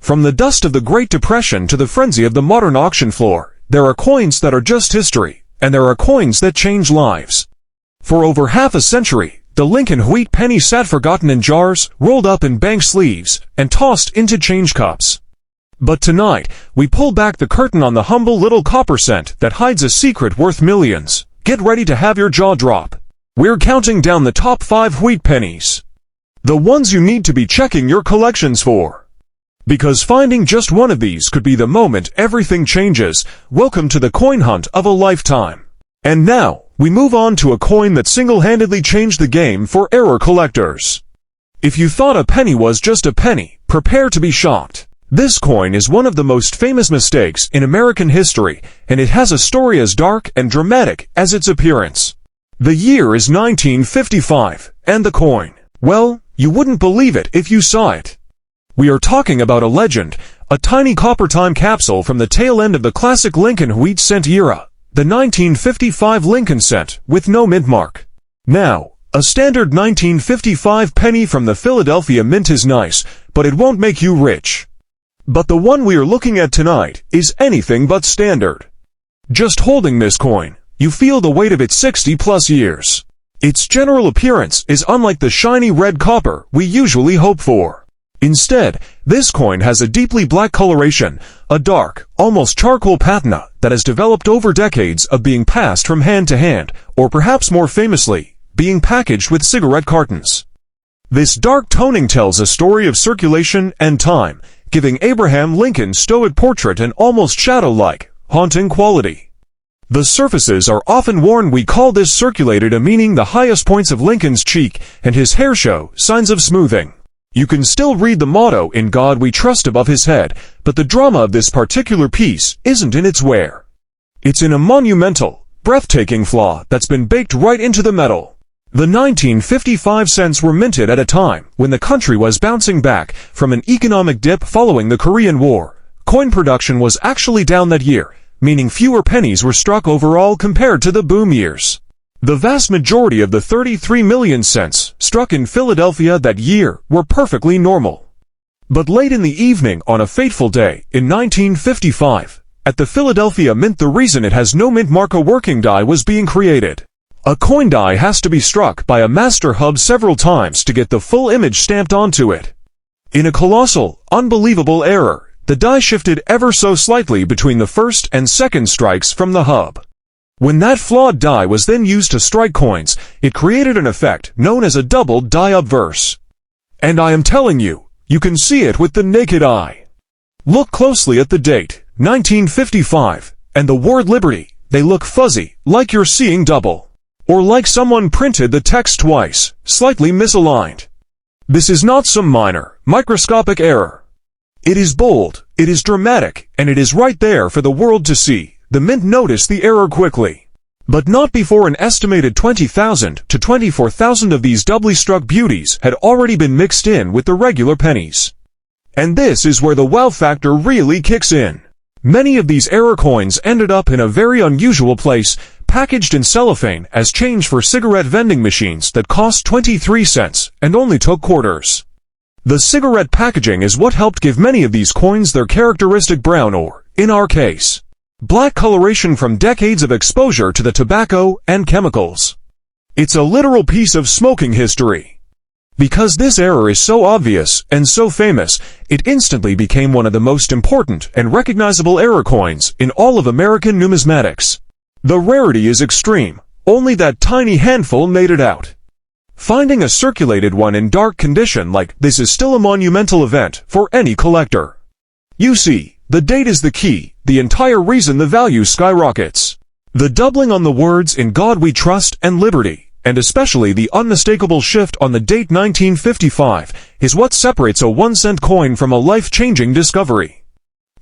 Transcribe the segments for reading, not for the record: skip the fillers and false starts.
From the dust of the Great Depression to the frenzy of the modern auction floor, there are coins that are just history, and there are coins that change lives. For over half a century, the Lincoln Wheat Penny sat forgotten in jars, rolled up in bank sleeves, and tossed into change cups. But tonight, we pull back the curtain on the humble little copper cent that hides a secret worth millions. Get ready to have your jaw drop. We're counting down the top 5 wheat pennies. The ones you need to be checking your collections for. Because finding just one of these could be the moment everything changes. Welcome to the coin hunt of a lifetime. And now, we move on to a coin that single-handedly changed the game for error collectors. If you thought a penny was just a penny, prepare to be shocked. This coin is one of the most famous mistakes in American history, and it has a story as dark and dramatic as its appearance. The year is 1955, and the coin, well, you wouldn't believe it if you saw it. We are talking about a legend, a tiny copper time capsule from the tail end of the classic Lincoln wheat cent era, the 1955 Lincoln cent with no mint mark. Now, a standard 1955 penny from the Philadelphia Mint is nice, but it won't make you rich. But the one we are looking at tonight is anything but standard. Just holding this coin, you feel the weight of its 60-plus years. Its general appearance is unlike the shiny red copper we usually hope for. Instead, this coin has a deeply black coloration, a dark, almost charcoal patina that has developed over decades of being passed from hand to hand, or perhaps more famously, being packaged with cigarette cartons. This dark toning tells a story of circulation and time, giving Abraham Lincoln's stoic portrait an almost shadow-like, haunting quality. The surfaces are often worn. We call this circulated, meaning the highest points of Lincoln's cheek and his hair show signs of smoothing. You can still read the motto, "In God We Trust," above his head, but the drama of this particular piece isn't in its wear. It's in a monumental, breathtaking flaw that's been baked right into the metal. The 1955 cents were minted at a time when the country was bouncing back from an economic dip following the Korean War. Coin production was actually down that year, meaning fewer pennies were struck overall compared to the boom years. The vast majority of the 33 million cents struck in Philadelphia that year were perfectly normal. But late in the evening on a fateful day in 1955, at the Philadelphia Mint, the reason it has no mint mark, a working die was being created. A coin die has to be struck by a master hub several times to get the full image stamped onto it. In a colossal, unbelievable error, the die shifted ever so slightly between the first and second strikes from the hub. When that flawed die was then used to strike coins, it created an effect known as a double die obverse. And I am telling you, you can see it with the naked eye. Look closely at the date, 1955, and the word liberty. They look fuzzy, like you're seeing double. Or like someone printed the text twice, slightly misaligned. This is not some minor, microscopic error. It is bold, it is dramatic, and it is right there for the world to see. The Mint noticed the error quickly. But not before an estimated 20,000 to 24,000 of these doubly struck beauties had already been mixed in with the regular pennies. And this is where the wow factor really kicks in. Many of these error coins ended up in a very unusual place, packaged in cellophane as change for cigarette vending machines that cost 23 cents and only took quarters. The cigarette packaging is what helped give many of these coins their characteristic brown, or, in our case, black coloration from decades of exposure to the tobacco and chemicals. It's a literal piece of smoking history. Because this error is so obvious and so famous, it instantly became one of the most important and recognizable error coins in all of American numismatics. The rarity is extreme. Only that tiny handful made it out. Finding a circulated one in dark condition like this is still a monumental event for any collector. You see, the date is the key, the entire reason the value skyrockets. The doubling on the words "In God We Trust" and "Liberty," and especially the unmistakable shift on the date 1955, is what separates a 1-cent coin from a life-changing discovery.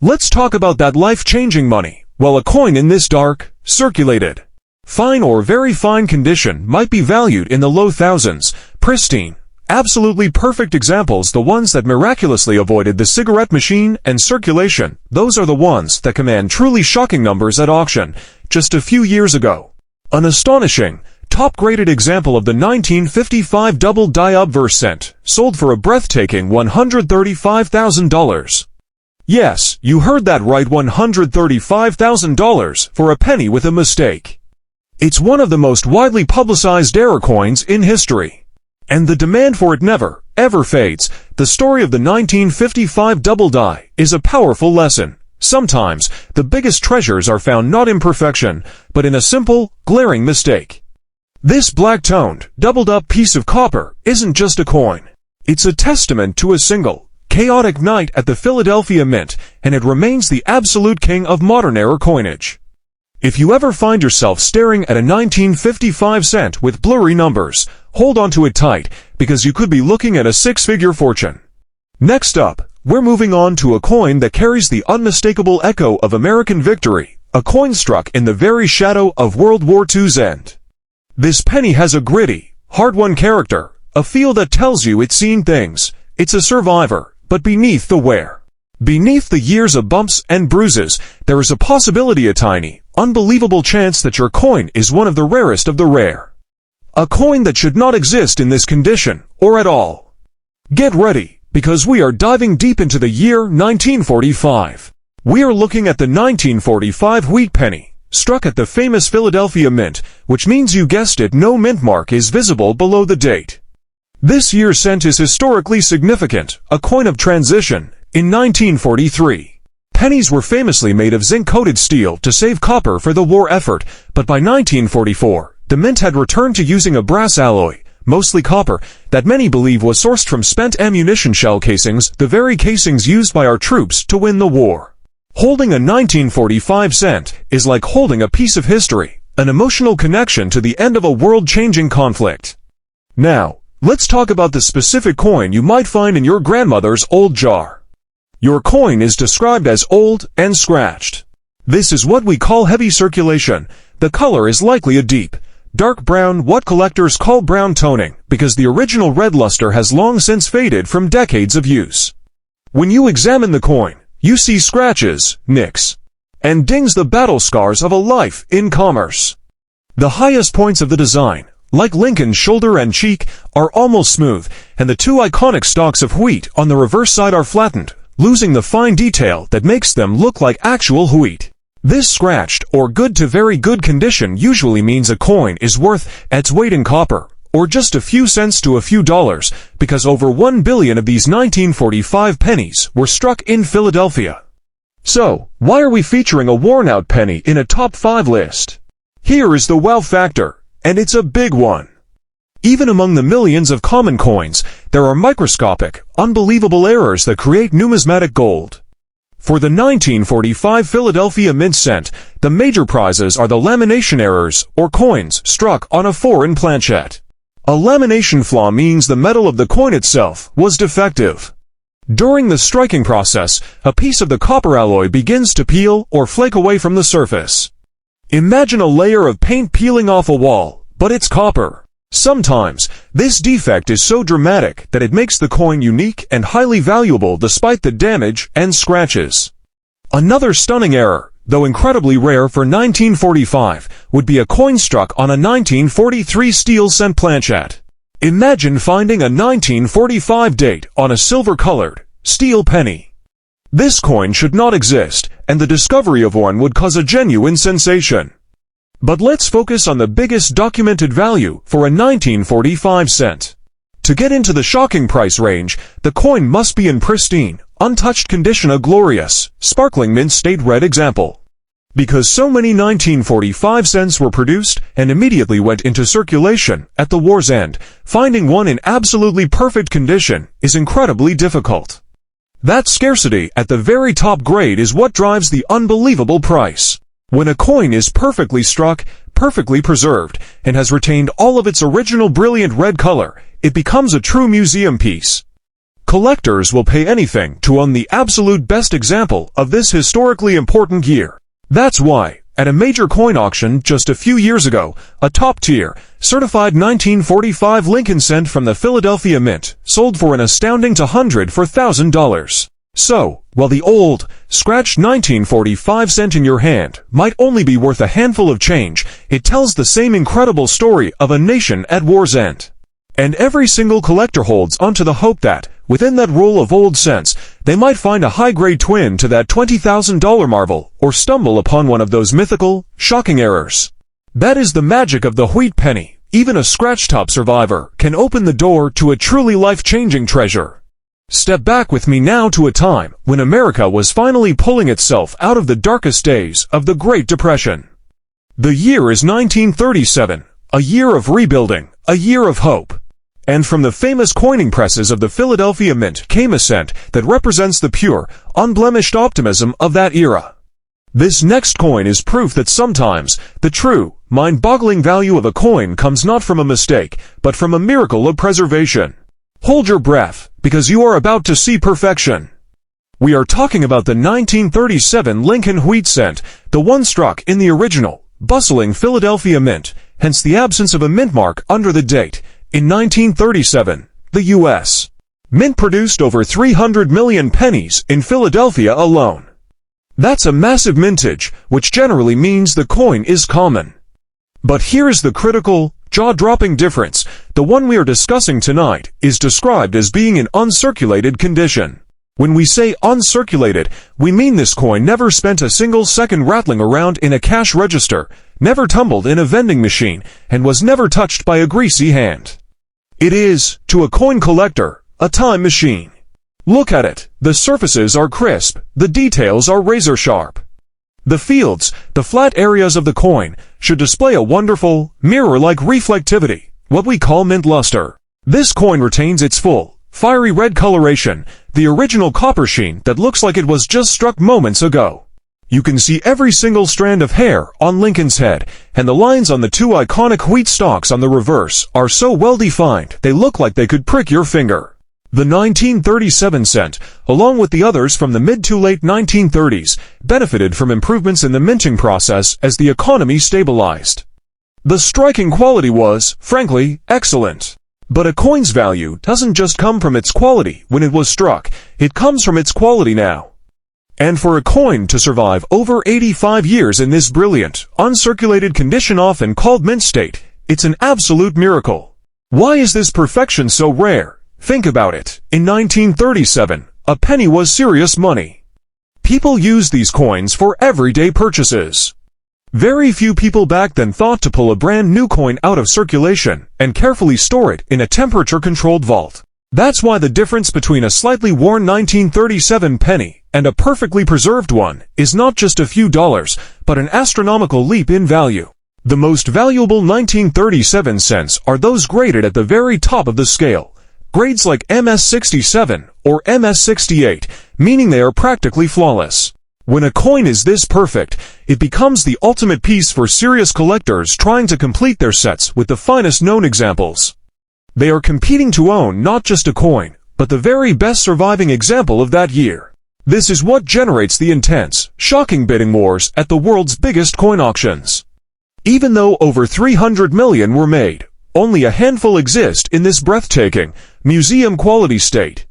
Let's talk about that life-changing money. Well, a coin in this dark, circulated, fine or very fine condition might be valued in the low thousands. Pristine, absolutely perfect examples, the ones that miraculously avoided the cigarette machine and circulation, those are the ones that command truly shocking numbers at auction. Just a few years ago, an astonishing, top-graded example of the 1955 double die obverse cent sold for a breathtaking $135,000. Yes, you heard that right, $135,000 for a penny with a mistake. It's one of the most widely publicized error coins in history. And the demand for it never, ever fades. The story of the 1955 double die is a powerful lesson. Sometimes, the biggest treasures are found not in perfection, but in a simple, glaring mistake. This black-toned, doubled-up piece of copper isn't just a coin. It's a testament to a single, chaotic night at the Philadelphia Mint, and it remains the absolute king of modern-era coinage. If you ever find yourself staring at a 1955 cent with blurry numbers, hold on to it tight, because you could be looking at a six-figure fortune. Next up, we're moving on to a coin that carries the unmistakable echo of American victory, a coin struck in the very shadow of World War II's end. This penny has a gritty, hard-won character, a feel that tells you it's seen things. It's a survivor, but beneath the wear, beneath the years of bumps and bruises, there is a possibility, a tiny, unbelievable chance that your coin is one of the rarest of the rare. A coin that should not exist in this condition, or at all. Get ready, because we are diving deep into the year 1945. We are looking at the 1945 Wheat Penny, struck at the famous Philadelphia Mint, which means you guessed it, no mint mark is visible below the date. This year's cent is historically significant, a coin of transition. In 1943, pennies were famously made of zinc-coated steel to save copper for the war effort, but by 1944, the mint had returned to using a brass alloy, mostly copper, that many believe was sourced from spent ammunition shell casings, the very casings used by our troops to win the war. Holding a 1945 cent is like holding a piece of history, an emotional connection to the end of a world-changing conflict. Now, let's talk about the specific coin you might find in your grandmother's old jar. Your coin is described as old and scratched. This is what we call heavy circulation. The color is likely a deep, dark brown, what collectors call brown toning, because the original red luster has long since faded from decades of use. When you examine the coin, you see scratches, nicks, and dings, the battle scars of a life in commerce. The highest points of the design, like Lincoln's shoulder and cheek, are almost smooth, and the two iconic stalks of wheat on the reverse side are flattened, losing the fine detail that makes them look like actual wheat. This scratched or good to very good condition usually means a coin is worth its weight in copper, or just a few cents to a few dollars, because over 1 billion of these 1945 pennies were struck in Philadelphia. So, why are we featuring a worn-out penny in a top 5 list? Here is the wow factor, and it's a big one. Even among the millions of common coins, there are microscopic, unbelievable errors that create numismatic gold. For the 1945 Philadelphia Mint cent, the major prizes are the lamination errors, or coins struck on a foreign planchette. A lamination flaw means the metal of the coin itself was defective. During the striking process, a piece of the copper alloy begins to peel or flake away from the surface. Imagine a layer of paint peeling off a wall, but it's copper. Sometimes, this defect is so dramatic that it makes the coin unique and highly valuable despite the damage and scratches. Another stunning error, though incredibly rare for 1945, would be a coin struck on a 1943 steel cent planchette. Imagine finding a 1945 date on a silver-colored, steel penny. This coin should not exist, and the discovery of one would cause a genuine sensation. But let's focus on the biggest documented value for a 1945 cent. To get into the shocking price range, the coin must be in pristine, untouched condition, a glorious, sparkling mint state red example. Because so many 1945 cents were produced and immediately went into circulation at the war's end, finding one in absolutely perfect condition is incredibly difficult. That scarcity at the very top grade is what drives the unbelievable price. When a coin is perfectly struck, perfectly preserved, and has retained all of its original brilliant red color, it becomes a true museum piece. Collectors will pay anything to own the absolute best example of this historically important year. That's why, at a major coin auction just a few years ago, a top-tier, certified 1945 Lincoln cent from the Philadelphia Mint sold for an astounding $100,000. So, while the old, scratched 1945 cent in your hand might only be worth a handful of change, it tells the same incredible story of a nation at war's end. And every single collector holds onto the hope that, within that roll of old cents, they might find a high-grade twin to that $20,000 marvel, or stumble upon one of those mythical, shocking errors. That is the magic of the wheat penny. Even a scratch-top survivor can open the door to a truly life-changing treasure. Step back with me now to a time when America was finally pulling itself out of the darkest days of the Great Depression. The year is 1937, a year of rebuilding, a year of hope. And from the famous coining presses of the Philadelphia Mint came a scent that represents the pure, unblemished optimism of that era. This next coin is proof that sometimes the true, mind-boggling value of a coin comes not from a mistake, but from a miracle of preservation. Hold your breath, because you are about to see perfection. We are talking about the 1937 Lincoln Wheat Cent, the one struck in the original, bustling Philadelphia Mint, hence the absence of a mint mark under the date. In 1937, the U.S. Mint produced over 300 million pennies in Philadelphia alone. That's a massive mintage, which generally means the coin is common. But here is the critical, jaw-dropping difference. The one we are discussing tonight is described as being in uncirculated condition. When we say uncirculated, we mean this coin never spent a single second rattling around in a cash register, never tumbled in a vending machine, and was never touched by a greasy hand. It is, to a coin collector, a time machine. Look at it. The surfaces are crisp, the details are razor-sharp. The fields, the flat areas of the coin, should display a wonderful, mirror-like reflectivity, what we call mint luster. This coin retains its full, fiery red coloration, the original copper sheen that looks like it was just struck moments ago. You can see every single strand of hair on Lincoln's head, and the lines on the two iconic wheat stalks on the reverse are so well defined they look like they could prick your finger. The 1937 cent, along with the others from the mid to late 1930s, benefited from improvements in the minting process as the economy stabilized. The striking quality was, frankly, excellent. But a coin's value doesn't just come from its quality when it was struck, it comes from its quality now. And for a coin to survive over 85 years in this brilliant, uncirculated condition often called mint state, it's an absolute miracle. Why is this perfection so rare? Think about it. In 1937, a penny was serious money. People used these coins for everyday purchases. Very few people back then thought to pull a brand new coin out of circulation and carefully store it in a temperature-controlled vault. That's why the difference between a slightly worn 1937 penny and a perfectly preserved one is not just a few dollars, but an astronomical leap in value. The most valuable 1937 cents are those graded at the very top of the scale. Grades like MS-67 or MS-68, meaning they are practically flawless. When a coin is this perfect, it becomes the ultimate piece for serious collectors trying to complete their sets with the finest known examples. They are competing to own not just a coin, but the very best surviving example of that year. This is what generates the intense, shocking bidding wars at the world's biggest coin auctions. Even though over 300 million were made, only a handful exist in this breathtaking, museum-quality state.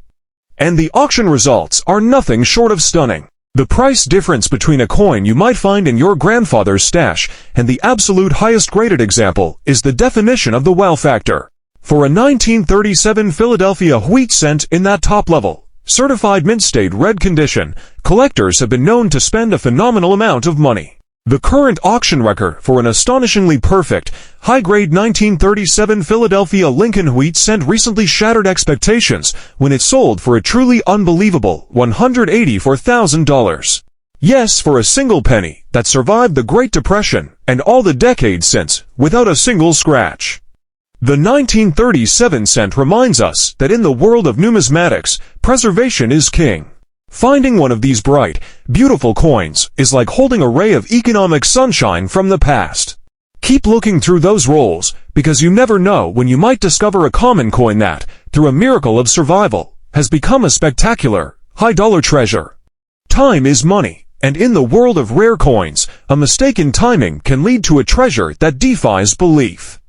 And the auction results are nothing short of stunning. The price difference between a coin you might find in your grandfather's stash and the absolute highest-graded example is the definition of the wow factor. For a 1937 Philadelphia wheat cent in that top-level, certified mint-state red condition, collectors have been known to spend a phenomenal amount of money. The current auction record for an astonishingly perfect, high-grade 1937 Philadelphia Lincoln Wheat Cent recently shattered expectations when it sold for a truly unbelievable $184,000. Yes, for a single penny that survived the Great Depression and all the decades since, without a single scratch. The 1937 cent reminds us that in the world of numismatics, preservation is king. Finding one of these bright, beautiful coins is like holding a ray of economic sunshine from the past. Keep looking through those rolls, because you never know when you might discover a common coin that, through a miracle of survival, has become a spectacular, high-dollar treasure. Time is money, and in the world of rare coins, a mistake in timing can lead to a treasure that defies belief.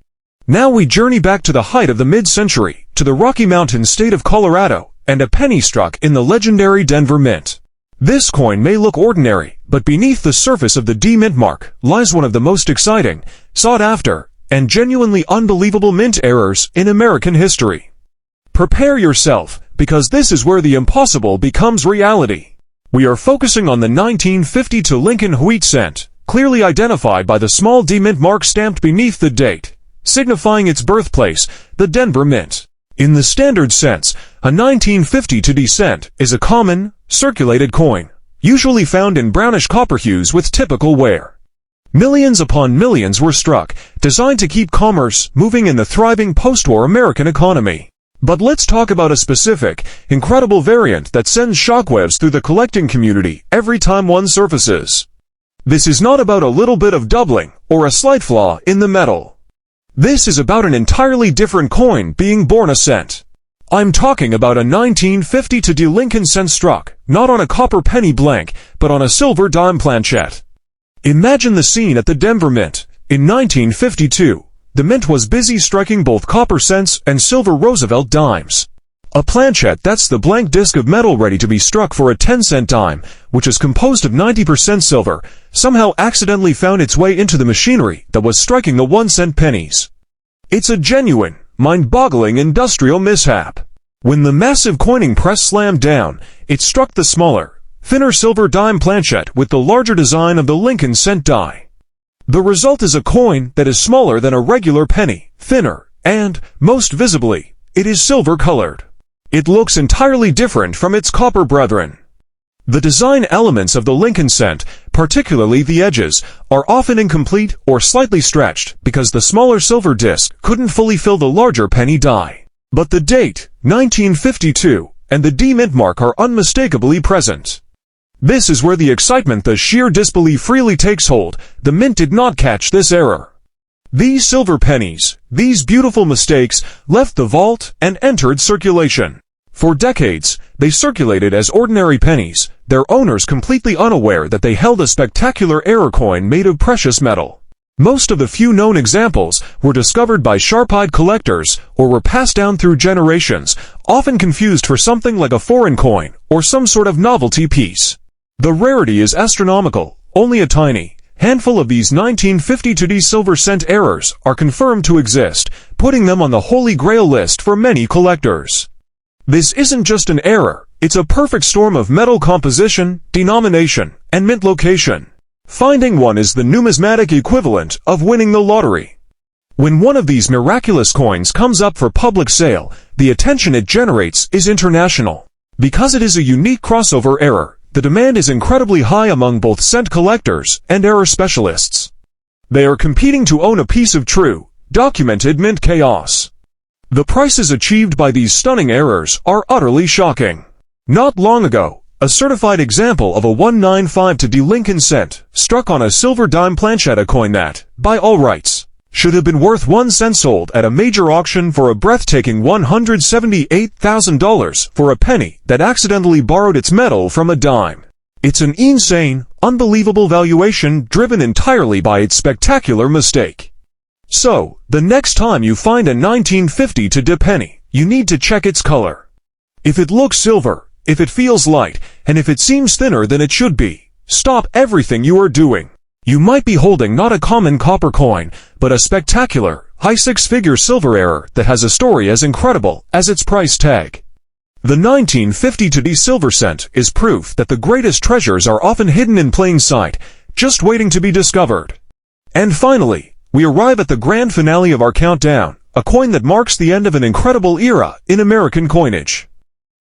Now we journey back to the height of the mid-century, to the Rocky Mountain state of Colorado, and a penny struck in the legendary Denver Mint. This coin may look ordinary, but beneath the surface of the D mint mark lies one of the most exciting, sought-after, and genuinely unbelievable mint errors in American history. Prepare yourself, because this is where the impossible becomes reality. We are focusing on the 1952 Lincoln Wheat cent, clearly identified by the small D mint mark stamped beneath the date, signifying its birthplace, the Denver Mint. In the standard sense, a 1952 cent is a common, circulated coin, usually found in brownish copper hues with typical wear. Millions upon millions were struck, designed to keep commerce moving in the thriving post-war American economy. But let's talk about a specific, incredible variant that sends shockwaves through the collecting community every time one surfaces. This is not about a little bit of doubling or a slight flaw in the metal. This is about an entirely different coin being born a cent. I'm talking about a 1952 Lincoln cent struck, not on a copper penny blank, but on a silver dime planchette. Imagine the scene at the Denver Mint. In 1952, the mint was busy striking both copper cents and silver Roosevelt dimes. A planchette, that's the blank disc of metal ready to be struck for a 10-cent dime, which is composed of 90% silver, somehow accidentally found its way into the machinery that was striking the 1-cent pennies. It's a genuine, mind-boggling industrial mishap. When the massive coining press slammed down, it struck the smaller, thinner silver dime planchette with the larger design of the Lincoln cent die. The result is a coin that is smaller than a regular penny, thinner, and, most visibly, it is silver-colored. It looks entirely different from its copper brethren. The design elements of the Lincoln cent, particularly the edges, are often incomplete or slightly stretched because the smaller silver disc couldn't fully fill the larger penny die. But the date, 1952, and the D mint mark are unmistakably present. This is where the excitement, the sheer disbelief freely takes hold. The mint did not catch this error. These silver pennies, these beautiful mistakes, left the vault and entered circulation. For decades, they circulated as ordinary pennies, their owners completely unaware that they held a spectacular error coin made of precious metal. Most of the few known examples were discovered by sharp-eyed collectors or were passed down through generations, often confused for something like a foreign coin or some sort of novelty piece. The rarity is astronomical. Only a tiny handful of these 1952 silver cent errors are confirmed to exist, putting them on the Holy Grail list for many collectors. This isn't just an error, it's a perfect storm of metal composition, denomination, and mint location. Finding one is the numismatic equivalent of winning the lottery. When one of these miraculous coins comes up for public sale, the attention it generates is international. Because it is a unique crossover error, the demand is incredibly high among both cent collectors and error specialists. They are competing to own a piece of true, documented mint chaos. The prices achieved by these stunning errors are utterly shocking. Not long ago, a certified example of a 1952 Lincoln cent struck on a silver dime planchette, a coin that, by all rights, should have been worth 1 cent, sold at a major auction for a breathtaking $178,000 for a penny that accidentally borrowed its metal from a dime. It's an insane, unbelievable valuation driven entirely by its spectacular mistake. So, the next time you find a 1952 penny, you need to check its color. If it looks silver, if it feels light, and if it seems thinner than it should be, stop everything you are doing. You might be holding not a common copper coin, but a spectacular, high six-figure silver error that has a story as incredible as its price tag. The 1952 silver cent is proof that the greatest treasures are often hidden in plain sight, just waiting to be discovered. And finally, we arrive at the grand finale of our countdown, a coin that marks the end of an incredible era in American coinage.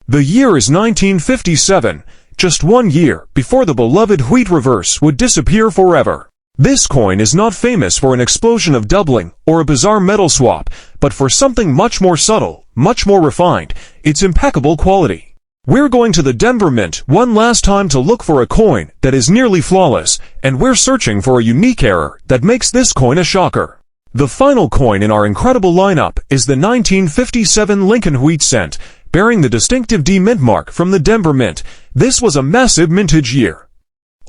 The year is 1957, just 1 year before the beloved wheat reverse would disappear forever. This coin is not famous for an explosion of doubling or a bizarre metal swap, but for something much more subtle, much more refined, its impeccable quality. We're going to the Denver Mint one last time to look for a coin that is nearly flawless, and we're searching for a unique error that makes this coin a shocker. The final coin in our incredible lineup is the 1957 Lincoln Wheat cent, bearing the distinctive D mint mark from the Denver Mint. This was a massive mintage year.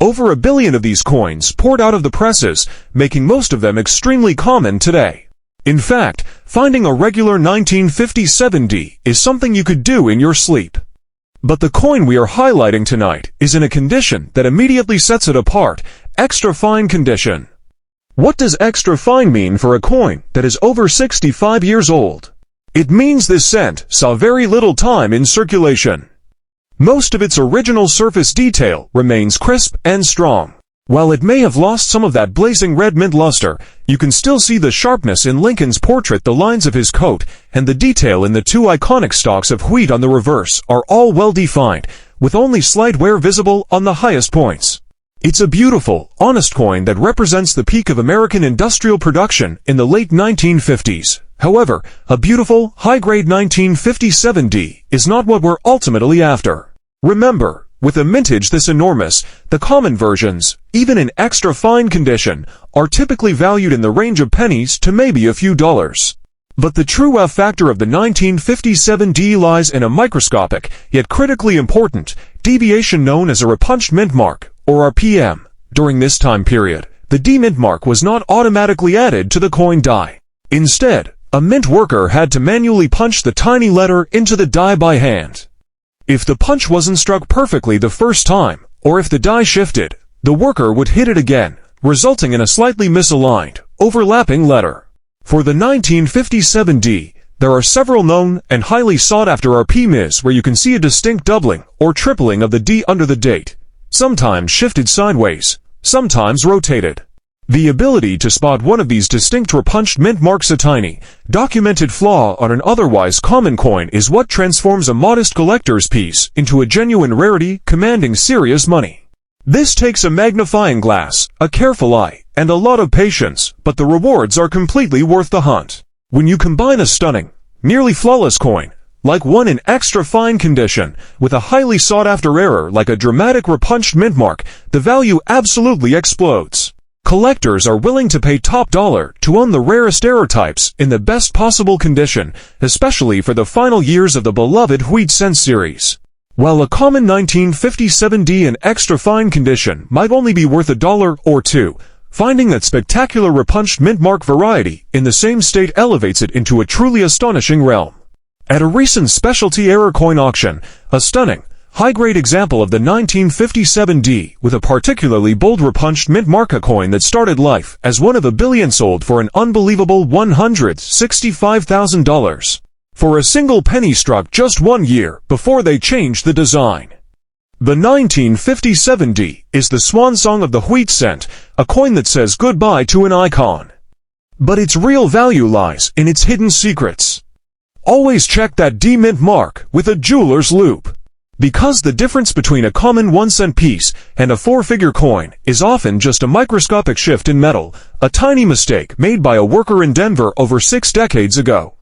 Over 1 billion of these coins poured out of the presses, making most of them extremely common today. In fact, finding a regular 1957 D is something you could do in your sleep. But the coin we are highlighting tonight is in a condition that immediately sets it apart: extra fine condition. What does extra fine mean for a coin that is over 65 years old? It means this cent saw very little time in circulation. Most of its original surface detail remains crisp and strong. While it may have lost some of that blazing red mint luster, you can still see the sharpness in Lincoln's portrait. The lines of his coat and the detail in the two iconic stalks of wheat on the reverse are all well defined, with only slight wear visible on the highest points. It's a beautiful, honest coin that represents the peak of American industrial production in the late 1950s. However, a beautiful, high-grade 1957D is not what we're ultimately after. Remember, with a mintage this enormous, the common versions, even in extra fine condition, are typically valued in the range of pennies to maybe a few dollars. But the true wow factor of the 1957D lies in a microscopic, yet critically important, deviation known as a repunched mint mark, or RPM. During this time period, the D mint mark was not automatically added to the coin die. Instead, a mint worker had to manually punch the tiny letter into the die by hand. If the punch wasn't struck perfectly the first time, or if the die shifted, the worker would hit it again, resulting in a slightly misaligned, overlapping letter. For the 1957D, there are several known and highly sought-after RPMs where you can see a distinct doubling or tripling of the D under the date, sometimes shifted sideways, sometimes rotated. The ability to spot one of these distinct repunched mint marks, a tiny, documented flaw on an otherwise common coin, is what transforms a modest collector's piece into a genuine rarity commanding serious money. This takes a magnifying glass, a careful eye, and a lot of patience, but the rewards are completely worth the hunt. When you combine a stunning, nearly flawless coin, like one in extra fine condition, with a highly sought-after error like a dramatic repunched mint mark, the value absolutely explodes. Collectors are willing to pay top dollar to own the rarest error types in the best possible condition, especially for the final years of the beloved Wheat Cent series. While a common 1957D in extra fine condition might only be worth $1 or $2, finding that spectacular repunched mint mark variety in the same state elevates it into a truly astonishing realm. At a recent specialty error coin auction, a stunning, high-grade example of the 1957D with a particularly bold repunched mint marca coin that started life as one of a billion sold for an unbelievable $165,000 for a single penny struck just 1 year before they changed the design. The 1957D is the swan song of the Wheat Cent, a coin that says goodbye to an icon. But its real value lies in its hidden secrets. Always check that D mint mark with a jeweler's loupe. Because the difference between a common 1-cent piece and a 4-figure coin is often just a microscopic shift in metal, a tiny mistake made by a worker in Denver over 6 decades ago.